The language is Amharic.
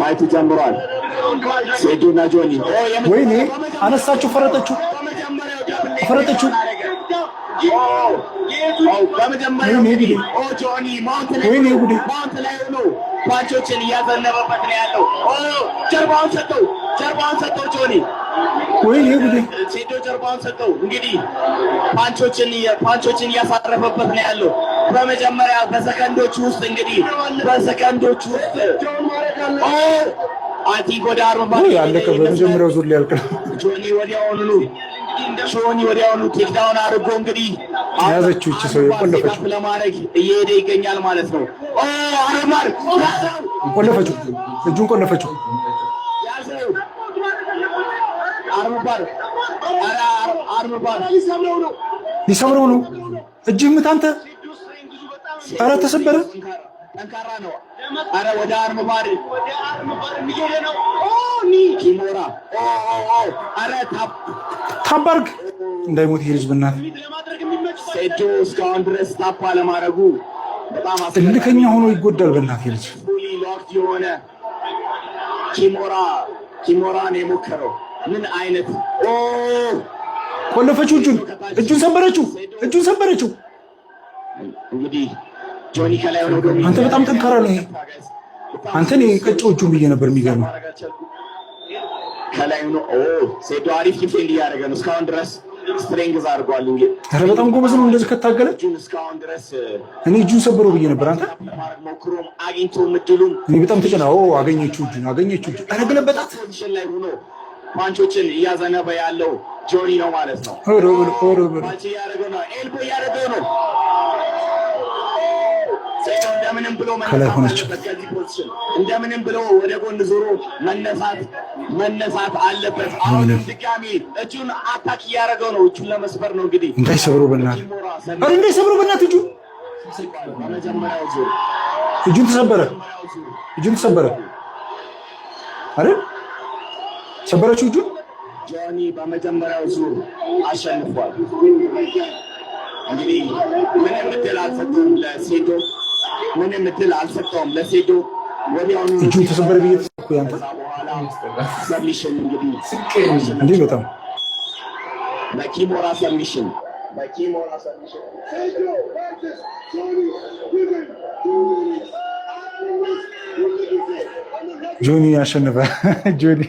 ፋይቱ ጀምሯል። ሴዱና ጆኒ ወይኔ አነሳችሁ፣ ፈረጠችው። ጆኒ ማውንት ላይ ሆኖ ፓንቾችን እያዘነበበት ነው ያለው። ጀርባውን ሰጠው ጆኒ። ወይኔ ጉዴ! ሴዶ ጀርባውን ሰጠው። እንግዲህ ፓንቾችን እያሳረፈበት ነው ያለው። በመጀመሪያ በሰከንዶች ውስጥ አቲክ ወደ አርባ ያለቀ በመጀመሪያው ዙር ላይ ያልቀ ጆኒ ወዲያውኑ ቴክዳውን አድርጎ እንግዲህ ያዘችው እቺ ሰው የቆለፈችው ለማድረግ እየሄደ ይገኛል ማለት ነው። አረማር ቆለፈችው፣ እጁን ቆለፈችው። አርማር ሊሰብረው ነው። እጅህ ምት አንተ። ኧረ ተሰበረ። ጠንካራ ነው። አረ ወደ አርማር እየሄደ ነው። ኪሞራ አረ ታባርግ እንዳይሞት ይሄ ልጅ በእናትህ። ሴዶ እስካሁን ድረስ ታፓ ለማድረጉ በጣም እልከኛ ሆኖ ይጎዳል። በእናትህ ልጅ የሆነ ኪሞራን የሞከረው ምን አይነት ቆለፈችው። እጁን ሰበረችው። እንግዲህ ጆኒ ከላይ ሆኖ አንተ በጣም ጠንካራ ነው። አንተን የቀጨው እጁን ብዬ ነበር። የሚገርመው ከላይ ሆኖ ሴዶ አሪፍ ዲፌንድ እያደረገ ነው እስካሁን ድረስ ስትሬንግዝ አድርጓል። እንግዲህ ኧረ በጣም ጎበዝ ነው። እንደዚህ ከታገለ እስካሁን ድረስ እኔ እጁን ሰበረው ብዬ ነበር። አንተ ሞክሮም አግኝቶ ምድሉም እኔ በጣም ተጨናው አገኘችው እጁን ኧረ ገለበጣት። ፖዚሽን ላይ ሆኖ ፓንቾችን እያዘነበ ያለው ጆኒ ነው ማለት ነው። ፓንች እያደረገው ነው። ኤልቦ እያደረገው ነው። እንደምንም ብሎ እንደምንም ብሎ ወደ ጎን ዞሮ መነሳት አለበት። አሁን ድጋሚ እጁን አታክ እያደረገው ነው። እጁን ለመስበር ነው እንግዲህ። እንዳይሰብረው በእናትህ እጁን ተሰበረ አይደል? ሰበረችው እጁን። ጆኒ በመጀመሪያው ዙር አሸንፏል። እንግዲህ ምንም እድል አልሰጠውም ለሴዶ ወዲያውኑ እጁን ተሰበረ ብዬ ተሰኩ። ያንተ ሰብሚሽን እንዴ በጣም በኪሞራ ሰብሚሽን ጆኒ ያሸነፈ ጆኒ